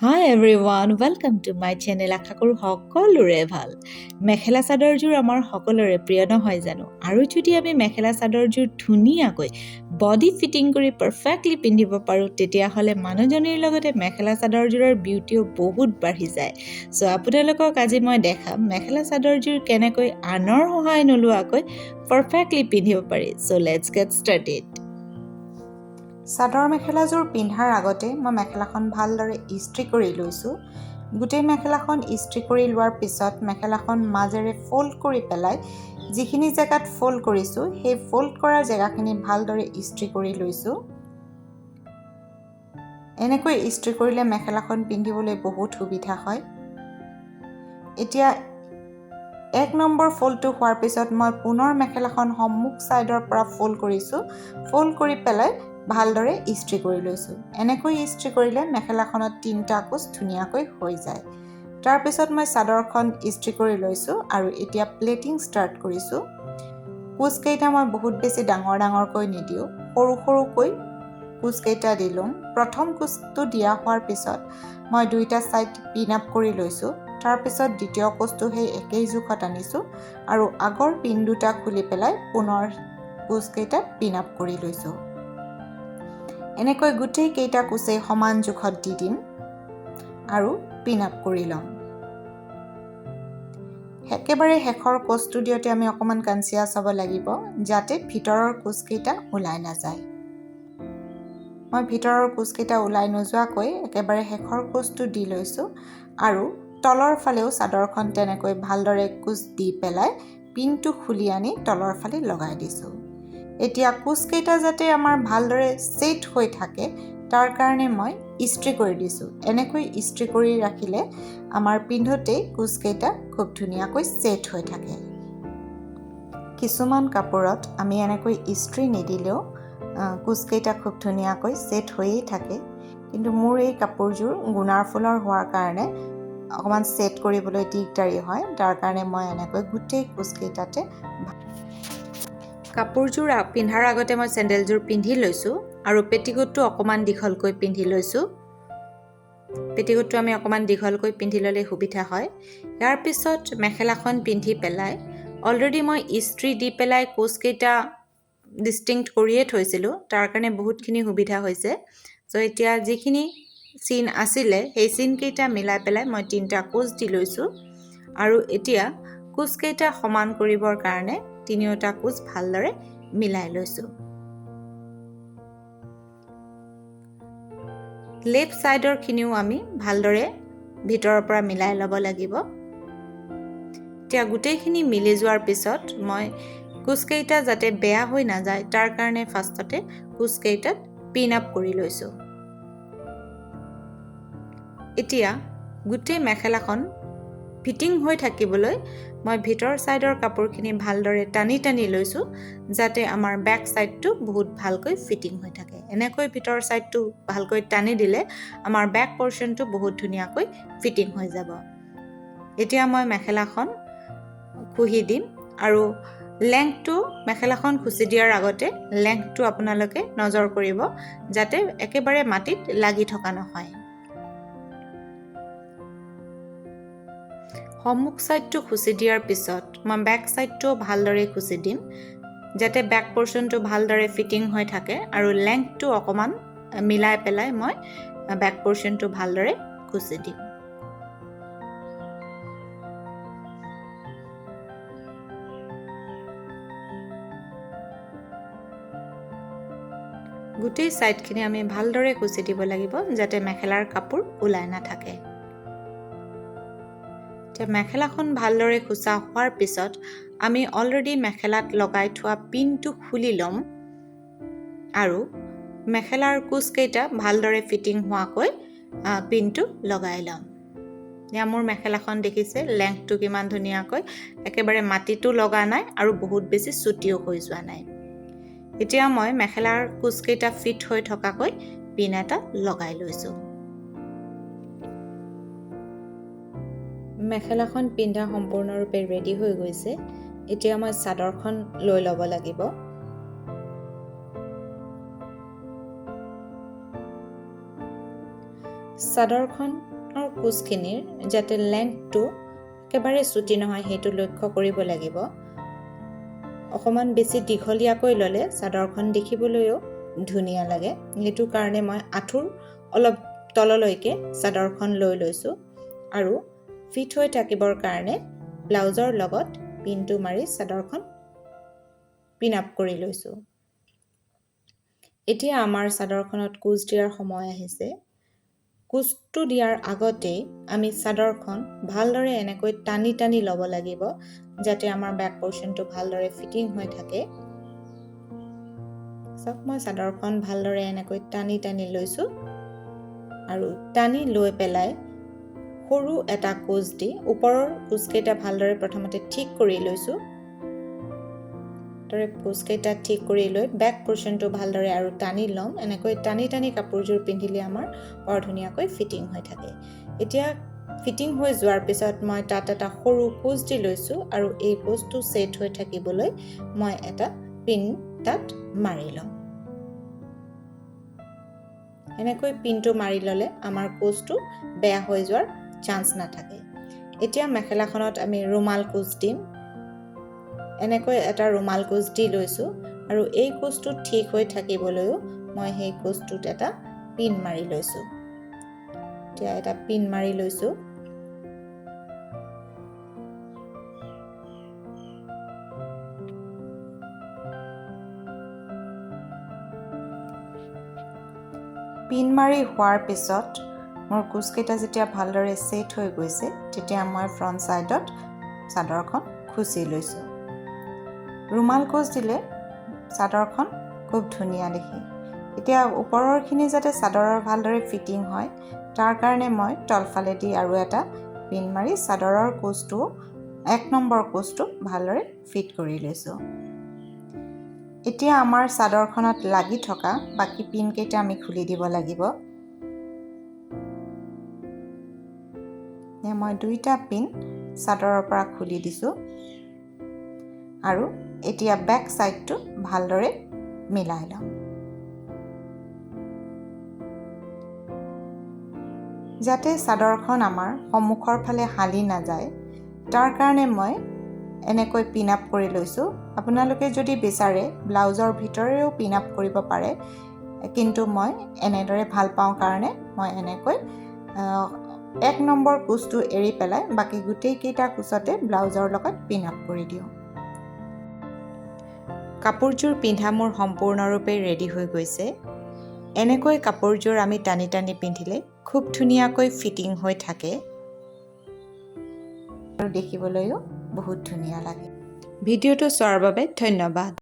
Hi everyone, welcome to my channel. আশা কৰোঁ সকলোৰে ভাল। মেখেলা চাদৰযোৰ আমাৰ সকলোৰে প্ৰিয় নহয় জানো? আৰু যদি আমি মেখেলা চাদৰযোৰ ধুনীয়াকৈ বডি ফিটিং কৰি পাৰফেক্টলি পিন্ধিব পাৰোঁ, তেতিয়াহ'লে মানুহজনীৰ লগতে মেখেলা চাদৰযোৰৰ বিউটিও বহুত বাঢ়ি যায়। চ' আপোনালোকক আজি মই দেখাম মেখেলা চাদৰযোৰ কেনেকৈ আনৰ সহায় নোলোৱাকৈ পাৰফেক্টলি পিন্ধিব পাৰি। চ' লেটছ গেট ষ্টাৰ্টেড। চাদৰ মেখেলাযোৰ পিন্ধাৰ আগতে মই মেখেলাখন ভালদৰে ইস্ত্ৰি কৰি লৈছোঁ। গোটেই মেখেলাখন ইস্ত্ৰি কৰি লোৱাৰ পিছত মেখেলাখন মাজেৰে ফল্ড কৰি পেলাই যিখিনি জেগাত ফল্ড কৰিছোঁ সেই ফল্ড কৰা জেগাখিনি ভালদৰে ইস্ত্ৰি কৰি লৈছোঁ। এনেকৈ ইস্ত্ৰি কৰিলে মেখেলাখন পিন্ধিবলৈ বহুত সুবিধা হয়। এতিয়া 1 নম্বৰ ফল্ডটো হোৱাৰ পিছত মই পুনৰ মেখেলাখন সন্মুখ ছাইডৰ পৰা ফল্ড কৰিছোঁ। ফল্ড কৰি পেলাই ভালদৰে ইস্ত্ৰি কৰি লৈছোঁ। এনেকৈ ইস্ত্ৰি কৰিলে মেখেলাখনত 3টা কোচ ধুনীয়াকৈ হৈ যায়। তাৰপিছত মই চাদৰখন ইস্ত্ৰি কৰি লৈছোঁ আৰু এতিয়া প্লেটিং ষ্টাৰ্ট কৰিছোঁ। কোচকেইটা মই বহুত বেছি ডাঙৰকৈ নিদিওঁ, সৰুকৈ কোচকেইটা দি ল'ম। প্ৰথম কোচটো দিয়া হোৱাৰ পিছত মই 2টা ছাইড পিন আপ কৰি লৈছোঁ। তাৰপিছত দ্বিতীয় কোচটো সেই একেই জোখত আনিছোঁ আৰু আগৰ পিন দুটা খুলি পেলাই পুনৰ কোচকেইটা পিন আপ কৰি লৈছোঁ। এনেকৈ গোটেই কেইটা কোচেই সমান জোখত দি দিম আৰু পিন আপ কৰি ল'ম। একেবাৰে শেষৰ কোচটো দিওঁতে আমি অকণমান কনচিয়াছ হ'ব লাগিব যাতে ভিতৰৰ কোচকেইটা ওলাই নাযায়। মই ভিতৰৰ কোচকেইটা ওলাই নোযোৱাকৈ একেবাৰে শেষৰ কোচটো দি লৈছোঁ আৰু তলৰ ফালেও চাদৰখন তেনেকৈ ভালদৰে কোচ দি পেলাই পিনটো খুলি আনি তলৰ ফালে লগাই দিছোঁ। এতিয়া কোচকেইটা যাতে আমাৰ ভালদৰে ছেট হৈ থাকে তাৰ কাৰণে মই ইস্ত্ৰি কৰি দিছোঁ। এনেকৈ ইস্ত্ৰি কৰি ৰাখিলে আমাৰ পিন্ধোতেই কোচকেইটা খুব ধুনীয়াকৈ ছেট হৈ থাকে। কিছুমান কাপোৰত আমি এনেকৈ ইস্ত্ৰি নিদিলেও কোচকেইটা খুব ধুনীয়াকৈ ছেট হৈয়ে থাকে, কিন্তু মোৰ এই কাপোৰযোৰ গুণাৰ ফুলৰ হোৱাৰ কাৰণে অকণমান ছেট কৰিবলৈ দিগদাৰী হয়। তাৰ কাৰণে মই এনেকৈ গোটেই কোচকেইটাতে কাপোৰযোৰ পিন্ধাৰ আগতে মই চেণ্ডেলযোৰ পিন্ধি লৈছোঁ আৰু পেটিকোটটো অকণমান দীঘলকৈ পিন্ধি লৈছোঁ। পেটিকোটটো আমি অকণমান দীঘলকৈ পিন্ধি ল'লে সুবিধা হয়। ইয়াৰ পিছত মেখেলাখন পিন্ধি পেলাই অলৰেডি মই ইস্ত্ৰি দি পেলাই কোচকেইটা ডিষ্টিংক্ট কৰিয়ে থৈছিলোঁ, তাৰ কাৰণে বহুতখিনি সুবিধা হৈছে। চ' এতিয়া যিখিনি চিন আছিলে সেই চিনকেইটা মিলাই পেলাই মই 3টা কোচ দি লৈছোঁ আৰু এতিয়া কোচকেইটা সমান কৰিবৰ কাৰণে 3টা কোচ ভালদৰে মিলাই লৈছোঁ। লেফ্ট ছাইডৰখিনিও আমি ভালদৰে ভিতৰৰ পৰা মিলাই ল'ব লাগিব। এতিয়া গোটেইখিনি মিলি যোৱাৰ পিছত মই কোচকেইটা যাতে বেয়া হৈ নাযায় তাৰ কাৰণে ফাৰ্ষ্টতে কোচকেইটাত পিন আপ কৰি লৈছোঁ। এতিয়া গোটেই মেখেলাখন ফিটিং হৈ থাকিবলৈ মই ভিতৰ ছাইডৰ কাপোৰখিনি ভালদৰে টানি লৈছোঁ যাতে আমাৰ বেক ছাইডটো বহুত ভালকৈ ফিটিং হৈ থাকে। এনেকৈ ভিতৰ ছাইডটো ভালকৈ টানি দিলে আমাৰ বেক পৰ্চনটো বহুত ধুনীয়াকৈ ফিটিং হৈ যাব। এতিয়া মই মেখেলাখন খুহি দিম আৰু লেংথটো মেখেলাখন খুচি দিয়াৰ আগতে লেংথটো আপোনালোকে নজৰ কৰিব যাতে একেবাৰে মাটিত লাগি থকা নহয়। সন্মুখ ছাইডটো খুচি দিয়াৰ পিছত মই বেক ছাইডটো ভালদৰে খুচি দিম যাতে বেক পৰ্চনটো ভালদৰে ফিটিং হৈ থাকে আৰু লেংথটো অকণমান মিলাই পেলাই মই বেক পৰ্চনটো ভালদৰে খুচি দিম। গোটেই ছাইডখিনি আমি ভালদৰে খুচি দিব লাগিব যাতে মেখেলাৰ কাপোৰ ওলাই নাথাকে। মেখেলাখন ভালদৰে খুচা হোৱাৰ পিছত আমি অলৰেডি মেখেলাত লগাই থোৱা পিনটো খুলি ল'ম আৰু মেখেলাৰ কোচকেইটা ভালদৰে ফিটিং হোৱাকৈ পিনটো লগাই ল'ম। এতিয়া মোৰ মেখেলাখন দেখিছে লেংথটো কিমান ধুনীয়াকৈ একেবাৰে মাটিতো লগা নাই আৰু বহুত বেছি চুটিও হৈ যোৱা নাই। এতিয়া মই মেখেলাৰ কোচকেইটা ফিট হৈ থকাকৈ পিন এটা লগাই লৈছোঁ। মেখেলাখন পিন্ধা সম্পূৰ্ণৰূপে ৰেডি হৈ গৈছে। এতিয়া মই চাদৰখন লৈ ল'ব লাগিব। চাদৰখনৰ কুচখিনিৰ যাতে লেংথটো একেবাৰে চুটি নহয় সেইটো লক্ষ্য কৰিব লাগিব। অকণমান বেছি দীঘলীয়াকৈ ল'লে চাদৰখন দেখিবলৈও ধুনীয়া লাগে। সেইটো কাৰণে মই আঁঠুৰ অলপ তললৈকে চাদৰখন লৈ লৈছোঁ আৰু ফিট হৈ থাকিবৰ কাৰণে ব্লাউজৰ লগত পিনটো মাৰি চাদৰখন পিন আপ কৰি লৈছোঁ। এতিয়া আমাৰ চাদৰখনত কুচ দিয়াৰ সময় আহিছে। কুচটো দিয়াৰ আগতেই আমি চাদৰখন ভালদৰে এনেকৈ টানি টানি ল'ব লাগিব যাতে আমাৰ বেক পৰ্চনটো ভালদৰে ফিটিং হৈ থাকে। চাওক মই চাদৰখন ভালদৰে এনেকৈ টানি টানি লৈছোঁ আৰু টানি লৈ পেলাই সৰু এটা কুচ দি ওপৰৰ কুচকেইটা ভালদৰে প্ৰথমতে ঠিক কৰি লৈছোঁ। দৰে কুচকেইটা ঠিক কৰি লৈ বেক পৰ্চনটো ভালদৰে আৰু টানি ল'ম। এনেকৈ টানি টানি কাপোৰযোৰ পিন্ধিলে আমাৰ বৰ ধুনীয়াকৈ ফিটিং হৈ থাকে। এতিয়া ফিটিং হৈ যোৱাৰ পিছত মই তাত এটা সৰু কুচ দি লৈছোঁ আৰু এই কুচটো ছেট হৈ থাকিবলৈ মই এটা পিন তাত মাৰি ল'ম। এনেকৈ পিনটো মাৰি ল'লে আমাৰ কুচটো বেয়া হৈ যোৱাৰ চান্স নাথাকে। এতিয়া মেখেলাখনত আমি ৰুমাল কুচ দিম। এনেকৈ এটা ৰুমাল কুচ দি লৈছোঁ আৰু এই কুচটো ঠিক হৈ থাকিবলৈও মই সেই কুচটোত এটা পিন মাৰি লৈছোঁ। এতিয়া এটা পিন মাৰি লৈছোঁ। পিন মাৰি হোৱাৰ পিছত মোৰ কুচকেইটা যেতিয়া ভালদৰে ছেট হৈ গৈছে তেতিয়া মই ফ্ৰণ্ট ছাইডত চাদৰখন খুচি লৈছোঁ। ৰুমাল কুচ দিলে চাদৰখন খুব ধুনীয়া দেখি। এতিয়া ওপৰৰখিনি যাতে চাদৰৰ ভালদৰে ফিটিং হয় তাৰ কাৰণে মই তলফালেদি আৰু এটা পিন মাৰি চাদৰৰ কুচটো 1 নম্বৰ কুচটো ভালদৰে ফিট কৰি লৈছোঁ। এতিয়া আমাৰ চাদৰখনত লাগি থকা বাকী পিনকেইটা আমি খুলি দিব লাগিব। মই 2টা পিন চাদৰৰ পৰা খুলি দিছোঁ আৰু এতিয়া বেক সাইডটো ভালদৰে মিলাই লম। যাতে চাদৰখন আমাৰ সন্মুখৰ ফালে হালি নাযায় তাৰ কাৰণে মই এনেকৈ পিন আপ কৰি লৈছোঁ। আপোনালোকে যদি বিচাৰে ব্লাউজৰ ভিতৰেও পিন আপ কৰিব পাৰে, কিন্তু মই এনেদৰে ভাল পাওঁ কাৰণে মই এনেকৈ 1 নম্বৰ কুচটো এৰি পেলাই বাকী গোটেইকেইটা কুচতে ব্লাউজৰ লগত পিন আপ কৰি দিওঁ। কাপোৰযোৰ পিন্ধা মোৰ সম্পূৰ্ণৰূপে ৰেডি হৈ গৈছে। এনেকৈ কাপোৰযোৰ আমি টানি টানি পিন্ধিলে খুব ধুনীয়াকৈ ফিটিং হৈ থাকে আৰু দেখিবলৈও বহুত ধুনীয়া লাগে। ভিডিঅ'টো চোৱাৰ বাবে ধন্যবাদ।